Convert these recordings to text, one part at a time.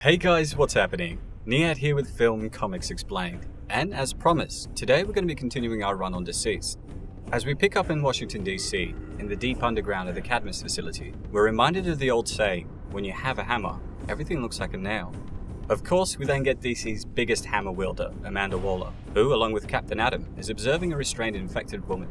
Hey guys, what's happening? Niyat here with Film Comics Explained, and as promised, today we're going to be continuing our run on DCeased. As we pick up in Washington DC, in the deep underground of the Cadmus facility, we're reminded of the old saying, when you have a hammer, everything looks like a nail. Of course, we then get DC's biggest hammer wielder, Amanda Waller, who, along with Captain Adam, is observing a restrained infected woman.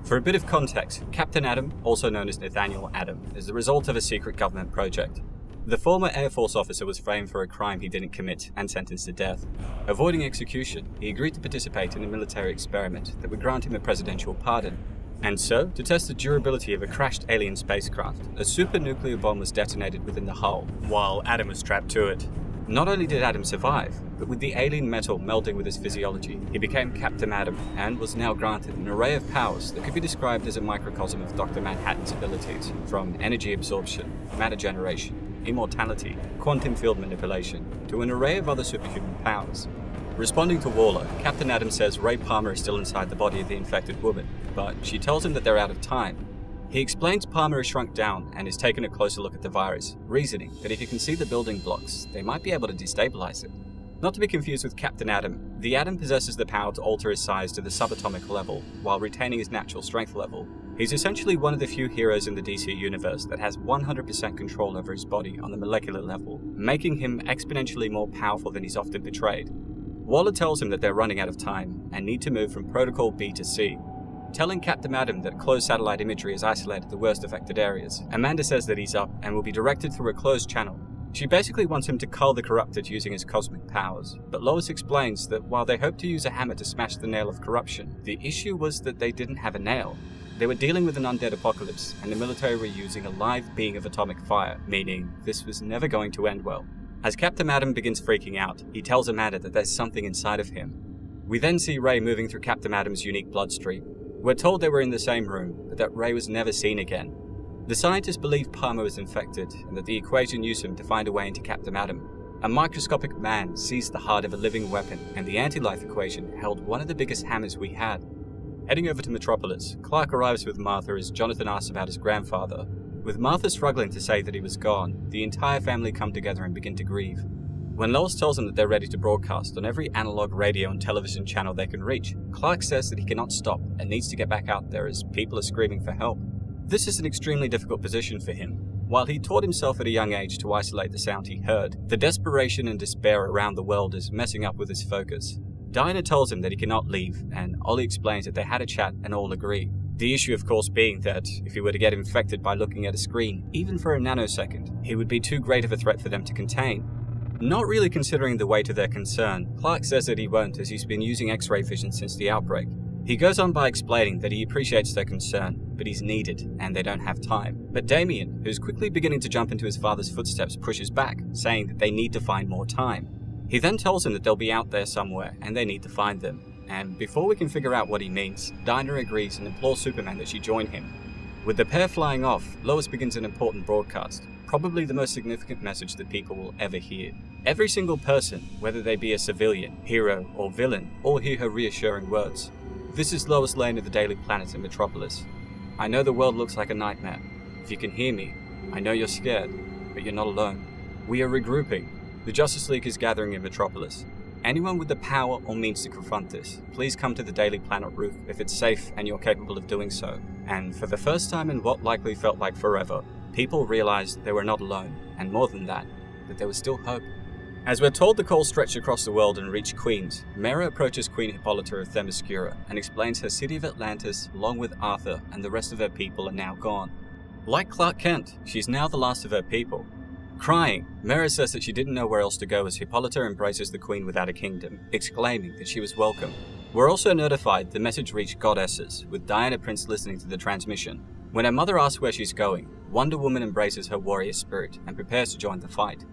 For a bit of context, Captain Adam, also known as Nathaniel Adam, is the result of a secret government project. The former Air Force officer was framed for a crime he didn't commit and sentenced to death. Avoiding execution, he agreed to participate in a military experiment that would grant him a presidential pardon. And so, to test the durability of a crashed alien spacecraft, a super nuclear bomb was detonated within the hull, while Adam was strapped to it. Not only did Adam survive, but with the alien metal melding with his physiology, he became Captain Adam and was now granted an array of powers that could be described as a microcosm of Dr. Manhattan's abilities, from energy absorption, matter generation, immortality, quantum field manipulation, to an array of other superhuman powers. Responding to Waller, Captain Adam says Ray Palmer is still inside the body of the infected woman, but she tells him that they're out of time. He explains Palmer has shrunk down and is taking a closer look at the virus, reasoning that if you can see the building blocks, they might be able to destabilize it. Not to be confused with Captain Adam, the Atom possesses the power to alter his size to the subatomic level while retaining his natural strength level. He's essentially one of the few heroes in the DC universe that has 100% control over his body on the molecular level, making him exponentially more powerful than he's often portrayed. Waller tells him that they're running out of time and need to move from Protocol B to C. Telling Captain Adam that closed satellite imagery has isolated the worst affected areas, Amanda says that he's up and will be directed through a closed channel. She basically wants him to cull the corrupted using his cosmic powers, but Lois explains that while they hoped to use a hammer to smash the nail of corruption, the issue was that they didn't have a nail. They were dealing with an undead apocalypse, and the military were using a live being of atomic fire, meaning this was never going to end well. As Captain Adam begins freaking out, he tells Amanda that there's something inside of him. We then see Ray moving through Captain Adam's unique bloodstream. We're told they were in the same room, but that Ray was never seen again. The scientists believe Palmer was infected, and that the equation used him to find a way into Captain Adam. A microscopic man seized the heart of a living weapon, and the anti-life equation held one of the biggest hammers we had. Heading over to Metropolis, Clark arrives with Martha as Jonathan asks about his grandfather. With Martha struggling to say that he was gone, the entire family come together and begin to grieve. When Lois tells them that they're ready to broadcast on every analog radio and television channel they can reach, Clark says that he cannot stop and needs to get back out there as people are screaming for help. This is an extremely difficult position for him. While he taught himself at a young age to isolate the sound he heard, the desperation and despair around the world is messing up with his focus. Diana tells him that he cannot leave, and Ollie explains that they had a chat and all agree. The issue, of course, being that if he were to get infected by looking at a screen, even for a nanosecond, he would be too great of a threat for them to contain. Not really considering the weight of their concern, Clark says that he won't as he's been using X-ray vision since the outbreak. He goes on by explaining that he appreciates their concern, but he's needed, and they don't have time. But Damien, who's quickly beginning to jump into his father's footsteps, pushes back, saying that they need to find more time. He then tells him that they'll be out there somewhere, and they need to find them. And before we can figure out what he means, Dinah agrees and implores Superman that she join him. With the pair flying off, Lois begins an important broadcast, probably the most significant message that people will ever hear. Every single person, whether they be a civilian, hero, or villain, all hear her reassuring words. This is Lois Lane of the Daily Planet in Metropolis. I know the world looks like a nightmare. If you can hear me, I know you're scared, but you're not alone. We are regrouping. The Justice League is gathering in Metropolis. Anyone with the power or means to confront this, please come to the Daily Planet roof if it's safe and you're capable of doing so. And for the first time in what likely felt like forever, people realized they were not alone, and more than that there was still hope. As we're told the call stretched across the world and reached Queens, Mera approaches Queen Hippolyta of Themyscira and explains her city of Atlantis, along with Arthur and the rest of her people, are now gone. Like Clark Kent, she's now the last of her people. Crying, Mera says that she didn't know where else to go as Hippolyta embraces the Queen without a kingdom, exclaiming that she was welcome. We're also notified the message reached goddesses, with Diana Prince listening to the transmission. When her mother asks where she's going, Wonder Woman embraces her warrior spirit and prepares to join the fight.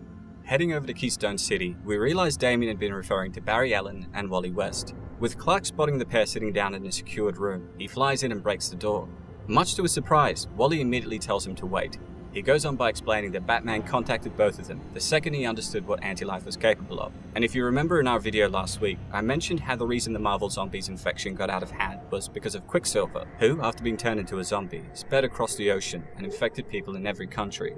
Heading over to Keystone City, we realize Damien had been referring to Barry Allen and Wally West. With Clark spotting the pair sitting down in a secured room, he flies in and breaks the door. Much to his surprise, Wally immediately tells him to wait. He goes on by explaining that Batman contacted both of them the second he understood what anti-life was capable of. And if you remember in our video last week, I mentioned how the reason the Marvel Zombies infection got out of hand was because of Quicksilver, who, after being turned into a zombie, sped across the ocean and infected people in every country.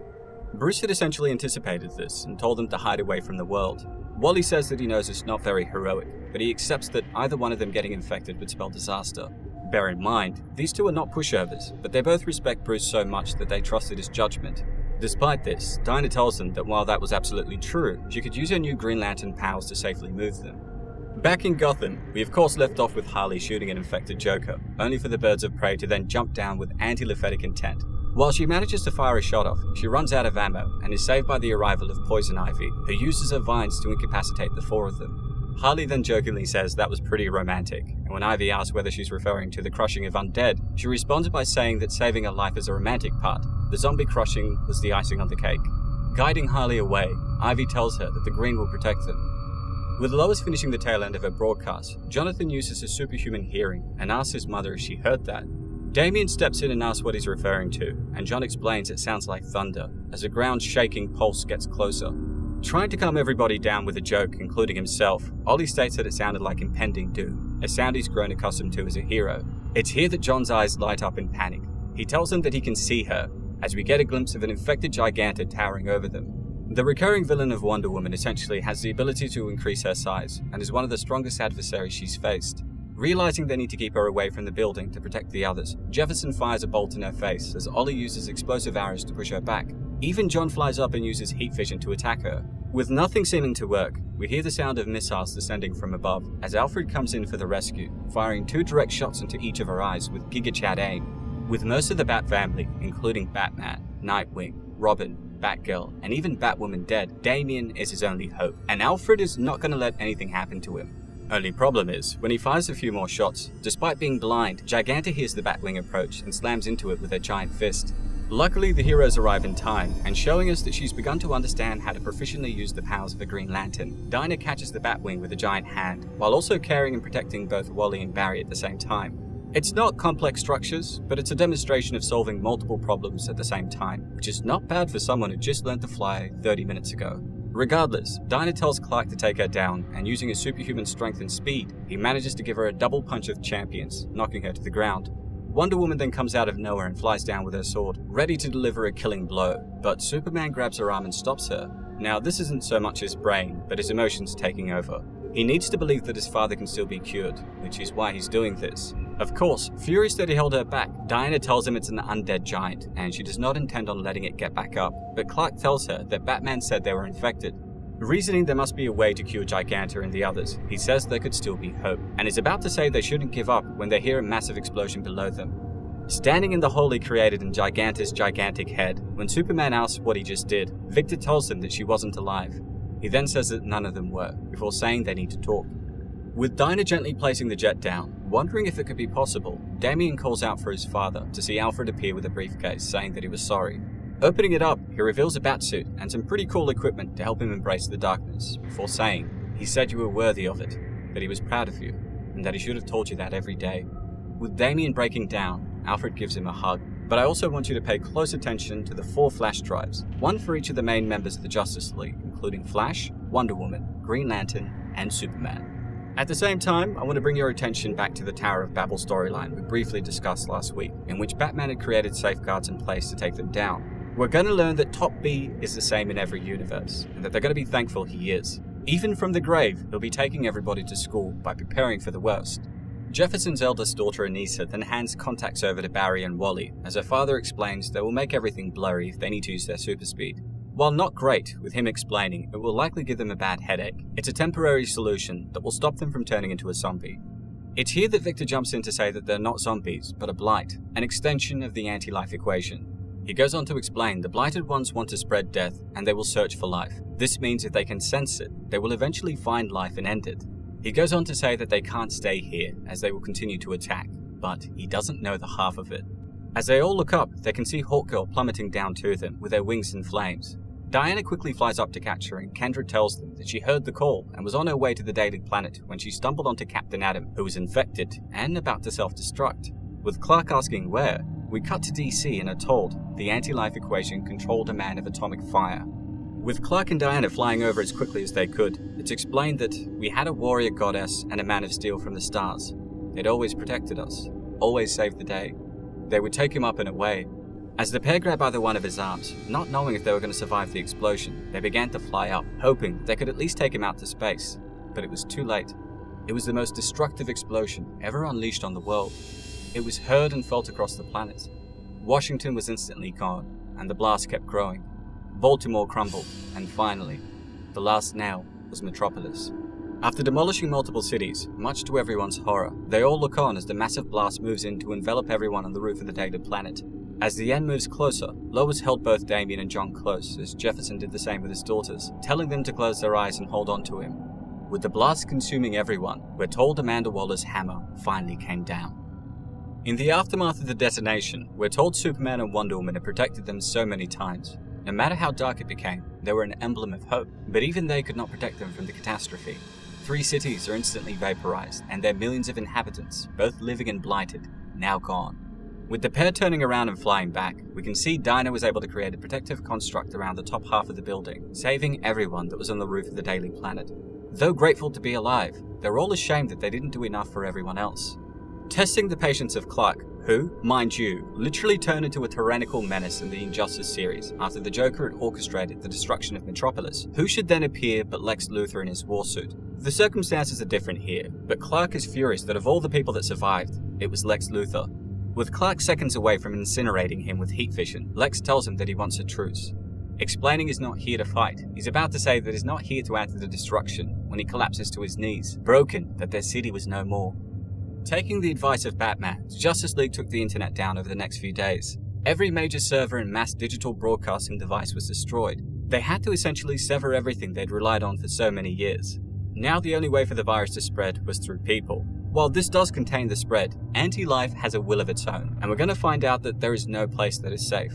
Bruce had essentially anticipated this and told them to hide away from the world. Wally says that he knows it's not very heroic, but he accepts that either one of them getting infected would spell disaster. Bear in mind, these two are not pushovers, but they both respect Bruce so much that they trusted his judgment. Despite this, Dinah tells them that while that was absolutely true, she could use her new Green Lantern powers to safely move them. Back in Gotham, we of course left off with Harley shooting an infected Joker, only for the Birds of Prey to then jump down with anti-Laphetic intent. While she manages to fire a shot off, she runs out of ammo and is saved by the arrival of Poison Ivy, who uses her vines to incapacitate the four of them. Harley then jokingly says that was pretty romantic, and when Ivy asks whether she's referring to the crushing of undead, she responds by saying that saving her life is a romantic part. The zombie crushing was the icing on the cake. Guiding Harley away, Ivy tells her that the green will protect them. With Lois finishing the tail end of her broadcast, Jonathan uses his superhuman hearing and asks his mother if she heard that. Damien steps in and asks what he's referring to, and John explains it sounds like thunder, as the ground's shaking pulse gets closer. Trying to calm everybody down with a joke, including himself, Ollie states that it sounded like impending doom, a sound he's grown accustomed to as a hero. It's here that John's eyes light up in panic. He tells them that he can see her, as we get a glimpse of an infected Giganta towering over them. The recurring villain of Wonder Woman essentially has the ability to increase her size, and is one of the strongest adversaries she's faced. Realizing they need to keep her away from the building to protect the others, Jefferson fires a bolt in her face as Ollie uses explosive arrows to push her back. Even John flies up and uses heat vision to attack her. With nothing seeming to work, we hear the sound of missiles descending from above as Alfred comes in for the rescue, firing 2 direct shots into each of her eyes with Giga Chad aim. With most of the Bat family, including Batman, Nightwing, Robin, Batgirl, and even Batwoman dead, Damien is his only hope, and Alfred is not going to let anything happen to him. Only problem is, when he fires a few more shots, despite being blind, Giganta hears the Batwing approach and slams into it with her giant fist. Luckily, the heroes arrive in time, and showing us that she's begun to understand how to proficiently use the powers of a Green Lantern, Dinah catches the Batwing with a giant hand, while also carrying and protecting both Wally and Barry at the same time. It's not complex structures, but it's a demonstration of solving multiple problems at the same time, which is not bad for someone who just learned to fly 30 minutes ago. Regardless, Dinah tells Clark to take her down, and using his superhuman strength and speed, he manages to give her a double punch of champions, knocking her to the ground. Wonder Woman then comes out of nowhere and flies down with her sword, ready to deliver a killing blow, but Superman grabs her arm and stops her. Now, this isn't so much his brain, but his emotions taking over. He needs to believe that his father can still be cured, which is why he's doing this. Of course, furious that he held her back, Diana tells him it's an undead giant, and she does not intend on letting it get back up, but Clark tells her that Batman said they were infected. Reasoning there must be a way to cure Giganta and the others, he says there could still be hope, and is about to say they shouldn't give up when they hear a massive explosion below them. Standing in the hole he created in Giganta's gigantic head, when Superman asks what he just did, Victor tells him that she wasn't alive. He then says that none of them were, before saying they need to talk. With Dinah gently placing the jet down, wondering if it could be possible, Damien calls out for his father to see Alfred appear with a briefcase, saying that he was sorry. Opening it up, he reveals a batsuit and some pretty cool equipment to help him embrace the darkness, before saying, "He said you were worthy of it, that he was proud of you, and that he should have told you that every day." With Damien breaking down, Alfred gives him a hug. But I also want you to pay close attention to the 4 flash drives, one for each of the main members of the Justice League, including Flash, Wonder Woman, Green Lantern, and Superman. At the same time, I want to bring your attention back to the Tower of Babel storyline we briefly discussed last week, in which Batman had created safeguards in place to take them down. We're going to learn that Top B is the same in every universe, and that they're going to be thankful he is. Even from the grave, he'll be taking everybody to school by preparing for the worst. Jefferson's eldest daughter Anissa then hands contacts over to Barry and Wally, as her father explains they will make everything blurry if they need to use their super speed. While not great, with him explaining, it will likely give them a bad headache. It's a temporary solution that will stop them from turning into a zombie. It's here that Victor jumps in to say that they're not zombies, but a blight, an extension of the anti-life equation. He goes on to explain the blighted ones want to spread death, and they will search for life. This means if they can sense it, they will eventually find life and end it. He goes on to say that they can't stay here, as they will continue to attack, but he doesn't know the half of it. As they all look up, they can see Hawkgirl plummeting down to them, with her wings in flames. Diana quickly flies up to catch her, and Kendra tells them that she heard the call and was on her way to the Daily Planet when she stumbled onto Captain Atom, who was infected and about to self-destruct. With Clark asking where, we cut to DC and are told the anti-life equation controlled a man of atomic fire. With Clark and Diana flying over as quickly as they could, it's explained that we had a warrior goddess and a man of steel from the stars. They'd always protected us, always saved the day. They would take him up and away. As the pair grabbed either one of his arms, not knowing if they were going to survive the explosion, they began to fly up, hoping that they could at least take him out to space. But it was too late. It was the most destructive explosion ever unleashed on the world. It was heard and felt across the planet. Washington was instantly gone, and the blast kept growing. Baltimore crumbled, and finally, the last nail was Metropolis. After demolishing multiple cities, much to everyone's horror, they all look on as the massive blast moves in to envelop everyone on the roof of the dated planet. As the end moves closer, Lois held both Damien and John close, as Jefferson did the same with his daughters, telling them to close their eyes and hold on to him. With the blast consuming everyone, we're told Amanda Waller's hammer finally came down. In the aftermath of the detonation, we're told Superman and Wonder Woman had protected them so many times. No matter how dark it became, they were an emblem of hope, but even they could not protect them from the catastrophe. 3 cities are instantly vaporized, and their millions of inhabitants, both living and blighted, now gone. With the pair turning around and flying back, we can see Dinah was able to create a protective construct around the top half of the building, saving everyone that was on the roof of the Daily Planet. Though grateful to be alive, they're all ashamed that they didn't do enough for everyone else. Testing the patience of Clark, who, mind you, literally turned into a tyrannical menace in the Injustice series after the Joker had orchestrated the destruction of Metropolis, who should then appear but Lex Luthor in his war suit. The circumstances are different here, but Clark is furious that of all the people that survived, it was Lex Luthor. With Clark seconds away from incinerating him with heat fission, Lex tells him that he wants a truce. Explaining he's not here to fight, he's about to say that he's not here to add to the destruction when he collapses to his knees, broken that their city was no more. Taking the advice of Batman, Justice League took the internet down over the next few days. Every major server and mass digital broadcasting device was destroyed. They had to essentially sever everything they'd relied on for so many years. Now the only way for the virus to spread was through people. While this does contain the spread, anti-life has a will of its own, and we're going to find out that there is no place that is safe.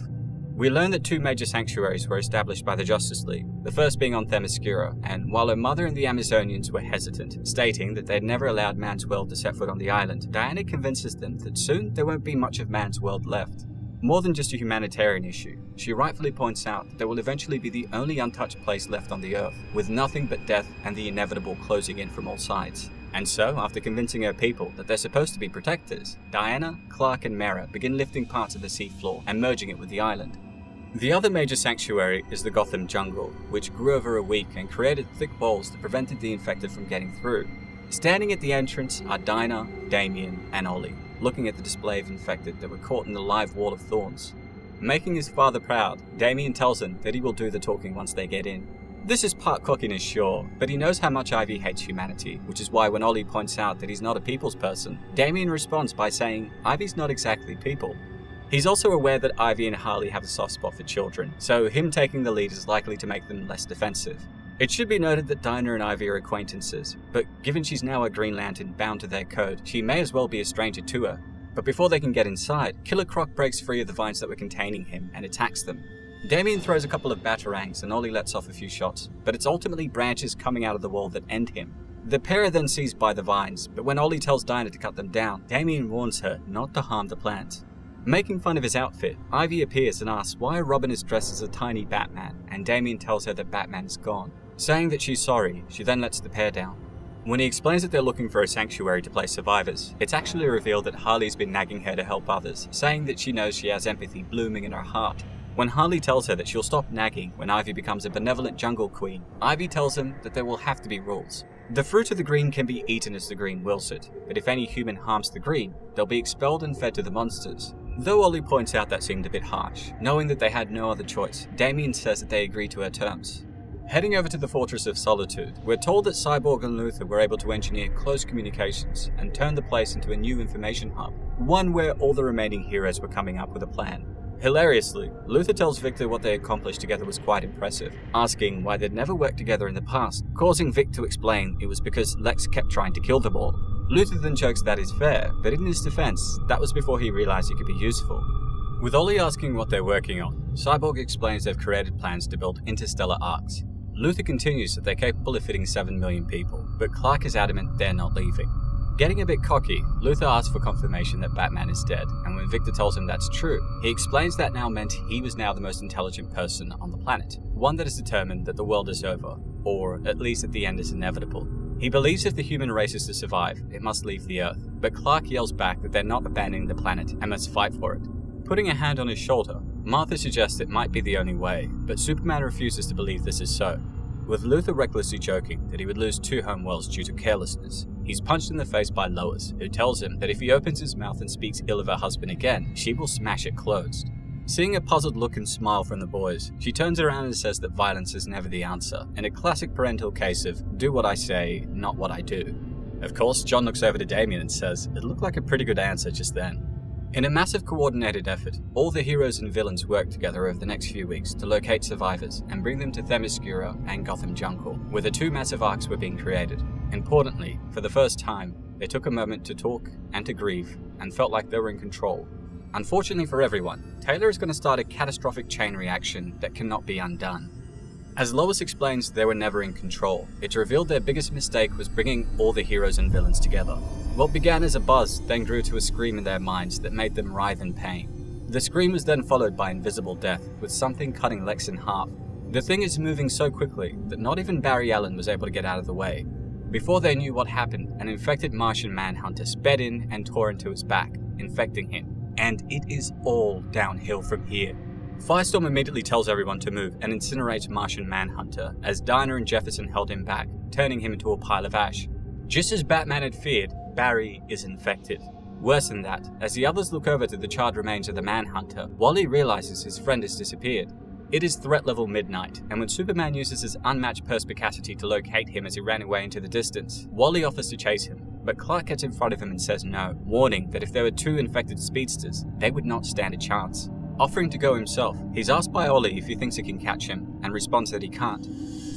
We learn that 2 major sanctuaries were established by the Justice League, the first being on Themyscira, and while her mother and the Amazonians were hesitant, stating that they'd never allowed man's world to set foot on the island, Diana convinces them that soon there won't be much of man's world left. More than just a humanitarian issue, she rightfully points out that there will eventually be the only untouched place left on the Earth, with nothing but death and the inevitable closing in from all sides. And so, after convincing her people that they're supposed to be protectors, Diana, Clark and Mera begin lifting parts of the seafloor and merging it with the island. The other major sanctuary is the Gotham jungle, which grew over a week and created thick walls that prevented the infected from getting through. Standing at the entrance are Dinah, Damien, and Ollie, looking at the display of infected that were caught in the live wall of thorns. Making his father proud, Damien tells him that he will do the talking once they get in. This is part cockiness, sure, but he knows how much Ivy hates humanity, which is why when Ollie points out that he's not a people's person, Damien responds by saying Ivy's not exactly people. He's also aware that Ivy and Harley have a soft spot for children, so him taking the lead is likely to make them less defensive. It should be noted that Dinah and Ivy are acquaintances, but given she's now a Green Lantern bound to their code, she may as well be a stranger to her. But before they can get inside, Killer Croc breaks free of the vines that were containing him and attacks them. Damien throws a couple of batarangs and Ollie lets off a few shots, but it's ultimately branches coming out of the wall that end him. The pair are then seized by the vines, but when Ollie tells Dinah to cut them down, Damien warns her not to harm the plants. Making fun of his outfit, Ivy appears and asks why Robin is dressed as a tiny Batman, and Damien tells her that Batman is gone. Saying that she's sorry, she then lets the pair down. When he explains that they're looking for a sanctuary to place survivors, it's actually revealed that Harley's been nagging her to help others, saying that she knows she has empathy blooming in her heart. When Harley tells her that she'll stop nagging when Ivy becomes a benevolent jungle queen, Ivy tells him that there will have to be rules. The fruit of the green can be eaten as the green wills it, but if any human harms the green, they'll be expelled and fed to the monsters. Though Ollie points out that seemed a bit harsh, knowing that they had no other choice, Damien says that they agree to her terms. Heading over to the Fortress of Solitude, we're told that Cyborg and Luthor were able to engineer close communications and turn the place into a new information hub, one where all the remaining heroes were coming up with a plan. Hilariously, Luthor tells Victor what they accomplished together was quite impressive, asking why they'd never worked together in the past, causing Vic to explain it was because Lex kept trying to kill them all. Luthor then jokes that is fair, but in his defense, that was before he realized he could be useful. With Ollie asking what they're working on, Cyborg explains they've created plans to build interstellar arcs. Luthor continues that they're capable of fitting 7 million people, but Clark is adamant they're not leaving. Getting a bit cocky, Luthor asks for confirmation that Batman is dead, and when Victor tells him that's true, he explains that now meant he was now the most intelligent person on the planet, one that has determined that the world is over, or at least that the end is inevitable. He believes if the human race is to survive, it must leave the Earth, but Clark yells back that they're not abandoning the planet and must fight for it. Putting a hand on his shoulder, Martha suggests it might be the only way, but Superman refuses to believe this is so. With Luther recklessly joking that he would lose 2 homeworlds due to carelessness, he's punched in the face by Lois, who tells him that if he opens his mouth and speaks ill of her husband again, she will smash it closed. Seeing a puzzled look and smile from the boys, she turns around and says that violence is never the answer, in a classic parental case of do what I say, not what I do. Of course, John looks over to Damian and says it looked like a pretty good answer just then. In a massive coordinated effort, all the heroes and villains work together over the next few weeks to locate survivors and bring them to Themyscira and Gotham Jungle, where the 2 massive arcs were being created. Importantly, for the first time, they took a moment to talk and to grieve and felt like they were in control. Unfortunately for everyone, Taylor is going to start a catastrophic chain reaction that cannot be undone. As Lois explains they were never in control, it's revealed their biggest mistake was bringing all the heroes and villains together. What began as a buzz then grew to a scream in their minds that made them writhe in pain. The scream was then followed by invisible death, with something cutting Lex in half. The thing is moving so quickly that not even Barry Allen was able to get out of the way. Before they knew what happened, an infected Martian Manhunter sped in and tore into his back, infecting him. And it is all downhill from here. Firestorm immediately tells everyone to move and incinerates Martian Manhunter as Dinah and Jefferson held him back, turning him into a pile of ash. Just as Batman had feared, Barry is infected. Worse than that, as the others look over to the charred remains of the Manhunter, Wally realizes his friend has disappeared. It is threat level midnight, and when Superman uses his unmatched perspicacity to locate him as he ran away into the distance, Wally offers to chase him, but Clark gets in front of him and says no, warning that if there were 2 infected speedsters, they would not stand a chance. Offering to go himself, he's asked by Ollie if he thinks he can catch him, and responds that he can't.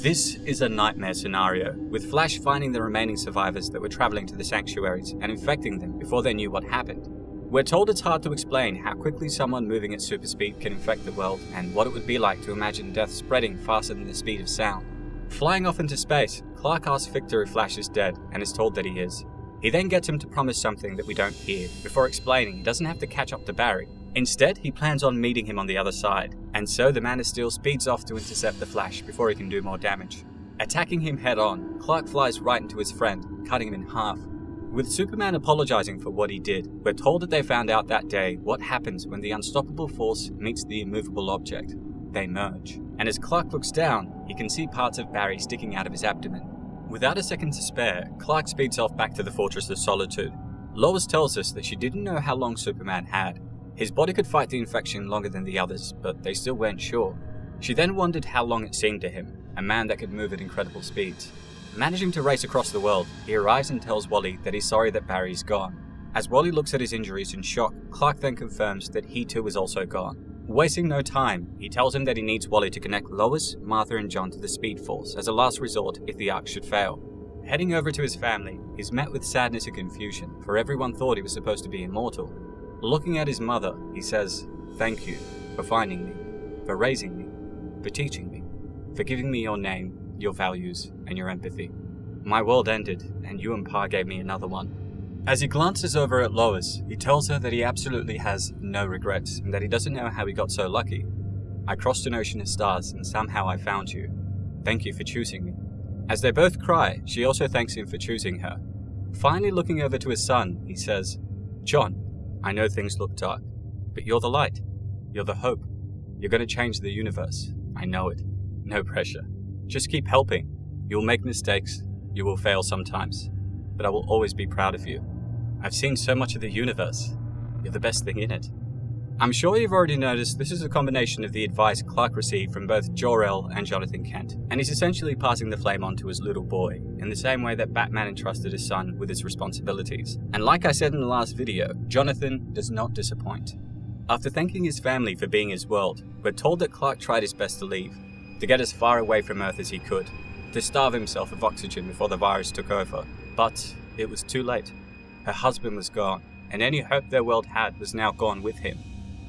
This is a nightmare scenario, with Flash finding the remaining survivors that were traveling to the sanctuaries and infecting them before they knew what happened. We're told it's hard to explain how quickly someone moving at super speed can infect the world, and what it would be like to imagine death spreading faster than the speed of sound. Flying off into space, Clark asks Victor if Flash is dead, and is told that he is. He then gets him to promise something that we don't hear, before explaining he doesn't have to catch up to Barry. Instead, he plans on meeting him on the other side, and so the Man of Steel speeds off to intercept the Flash before he can do more damage. Attacking him head-on, Clark flies right into his friend, cutting him in half. With Superman apologizing for what he did, we're told that they found out that day what happens when the unstoppable force meets the immovable object. They merge. And as Clark looks down, he can see parts of Barry sticking out of his abdomen. Without a second to spare, Clark speeds off back to the Fortress of Solitude. Lois tells us that she didn't know how long Superman had. His body could fight the infection longer than the others, but they still weren't sure. She then wondered how long it seemed to him, a man that could move at incredible speeds. Managing to race across the world, he arrives and tells Wally that he's sorry that Barry's gone. As Wally looks at his injuries in shock, Clark then confirms that he too is also gone. Wasting no time, he tells him that he needs Wally to connect Lois, Martha and John to the Speed Force as a last resort if the arc should fail. Heading over to his family, he's met with sadness and confusion, for everyone thought he was supposed to be immortal. Looking at his mother, he says, "Thank you for finding me, for raising me, for teaching me, for giving me your name, your values, and your empathy. My world ended, and you and Pa gave me another one." As he glances over at Lois, he tells her that he absolutely has no regrets, and that he doesn't know how he got so lucky. "I crossed an ocean of stars, and somehow I found you. Thank you for choosing me." As they both cry, she also thanks him for choosing her. Finally looking over to his son, he says, "John, I know things look dark, but you're the light. You're the hope. You're going to change the universe. I know it. No pressure. Just keep helping. You'll make mistakes. You will fail sometimes. But I will always be proud of you. I've seen so much of the universe. You're the best thing in it." I'm sure you've already noticed this is a combination of the advice Clark received from both Jor-El and Jonathan Kent, and he's essentially passing the flame on to his little boy, in the same way that Batman entrusted his son with his responsibilities. And like I said in the last video, Jonathan does not disappoint. After thanking his family for being his world, we're told that Clark tried his best to leave, to get as far away from Earth as he could, to starve himself of oxygen before the virus took over. But it was too late. Her husband was gone, and any hope their world had was now gone with him.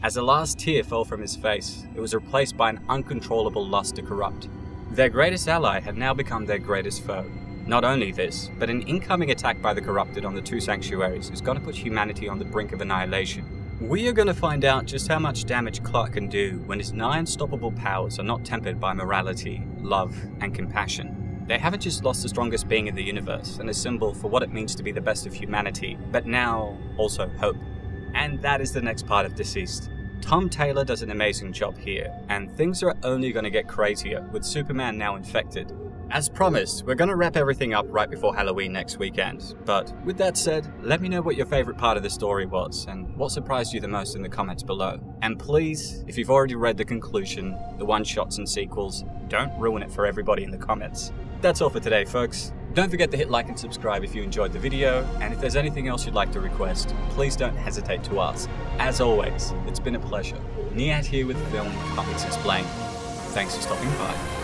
As a last tear fell from his face, it was replaced by an uncontrollable lust to corrupt. Their greatest ally had now become their greatest foe. Not only this, but an incoming attack by the corrupted on the 2 sanctuaries is going to put humanity on the brink of annihilation. We are going to find out just how much damage Clark can do when his 9 unstoppable powers are not tempered by morality, love, and compassion. They haven't just lost the strongest being in the universe and a symbol for what it means to be the best of humanity, but now also hope. And that is the next part of DCeased. Tom Taylor does an amazing job here, and things are only going to get crazier with Superman now infected. As promised, we're going to wrap everything up right before Halloween next weekend, but with that said, let me know what your favourite part of the story was, and what surprised you the most in the comments below. And please, if you've already read the conclusion, the one-shots and sequels, don't ruin it for everybody in the comments. That's all for today, folks. Don't forget to hit like and subscribe if you enjoyed the video, and if there's anything else you'd like to request, please don't hesitate to ask. As always, it's been a pleasure. Niyat here with Film Comics Explained. Thanks for stopping by.